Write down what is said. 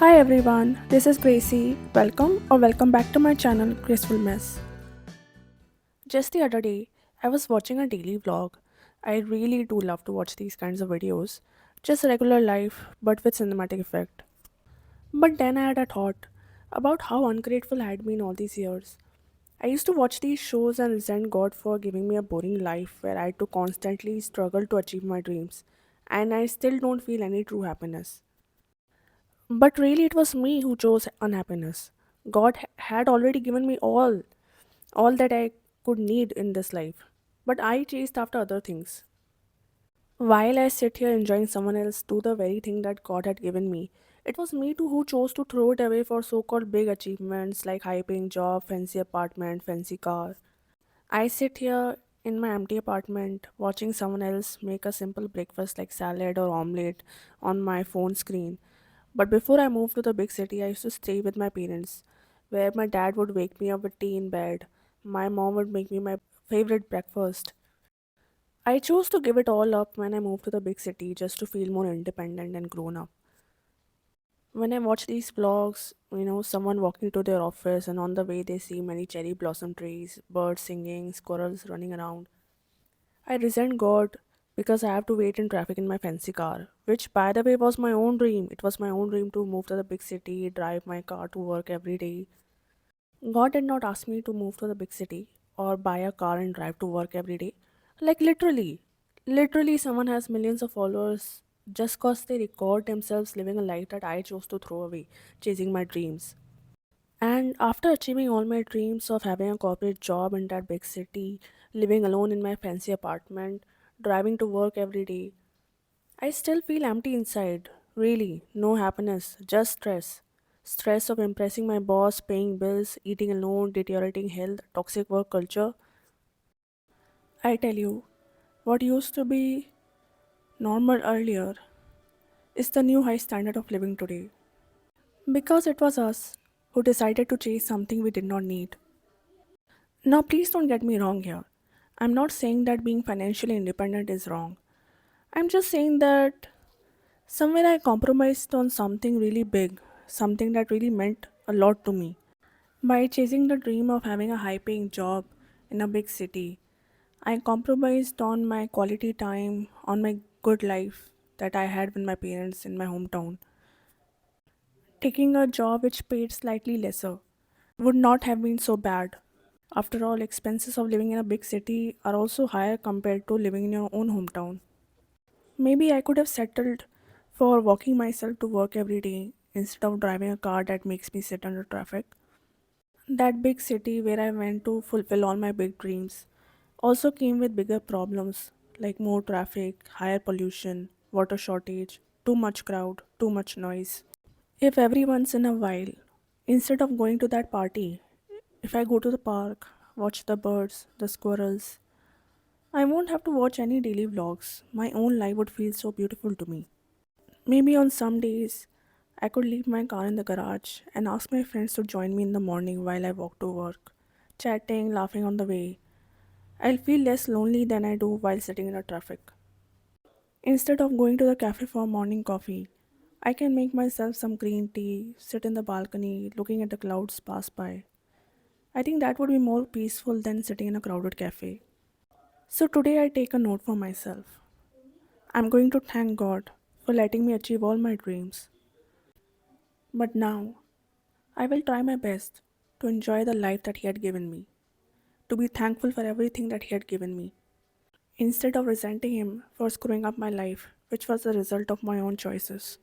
Hi everyone, this is Gracie. Welcome back to my channel Graceful Mess. Just the other day, I was watching a daily vlog. I really do love to watch these kinds of videos. Just regular life, but with cinematic effect. But then I had a thought about how ungrateful I had been all these years. I used to watch these shows and resent God for giving me a boring life where I had to constantly struggle to achieve my dreams. And I still don't feel any true happiness. But really, it was me who chose unhappiness. God had already given me all that I could need in this life. But I chased after other things. While I sit here enjoying someone else do the very thing that God had given me, it was me too who chose to throw it away for so called big achievements like high paying job, fancy apartment, fancy car. I sit here in my empty apartment watching someone else make a simple breakfast like salad or omelette on my phone screen. But before I moved to the big city, I used to stay with my parents, where my dad would wake me up with tea in bed. My mom would make me my favorite breakfast. I chose to give it all up when I moved to the big city just to feel more independent and grown up. When I watch these vlogs, someone walking to their office and on the way they see many cherry blossom trees, birds singing, squirrels running around. I resent God because I have to wait in traffic in my fancy car, which by the way was my own dream. It was my own dream to move to the big city, drive my car to work every day. God did not ask me to move to the big city or buy a car and drive to work every day. Like literally someone has millions of followers just cause they record themselves living a life that I chose to throw away, chasing my dreams. And after achieving all my dreams of having a corporate job in that big city, living alone in my fancy apartment, driving to work every day, I still feel empty inside. Really, no happiness, just stress. Stress of impressing my boss, paying bills, eating alone, deteriorating health, toxic work culture. I tell you, what used to be normal earlier is the new high standard of living today. Because it was us who decided to chase something we did not need. Now, please don't get me wrong here. I'm not saying that being financially independent is wrong. I'm just saying that somewhere I compromised on something really big, something that really meant a lot to me. By chasing the dream of having a high paying job in a big city, I compromised on my quality time, on my good life that I had with my parents in my hometown. Taking a job which paid slightly lesser would not have been so bad. After all, expenses of living in a big city are also higher compared to living in your own hometown. Maybe I could have settled for walking myself to work every day instead of driving a car that makes me sit under traffic. That big city where I went to fulfill all my big dreams also came with bigger problems like more traffic, higher pollution, water shortage, too much crowd, too much noise. If every once in a while, instead of going to that party, if I go to the park, watch the birds, the squirrels, I won't have to watch any daily vlogs. My own life would feel so beautiful to me. Maybe on some days, I could leave my car in the garage and ask my friends to join me in the morning while I walk to work, chatting, laughing on the way. I'll feel less lonely than I do while sitting in a traffic. Instead of going to the cafe for morning coffee, I can make myself some green tea, sit in the balcony looking at the clouds pass by. I think that would be more peaceful than sitting in a crowded cafe. So today I take a note for myself. I'm going to thank God for letting me achieve all my dreams. But now, I will try my best to enjoy the life that He had given me, to be thankful for everything that He had given me, instead of resenting Him for screwing up my life, which was the result of my own choices.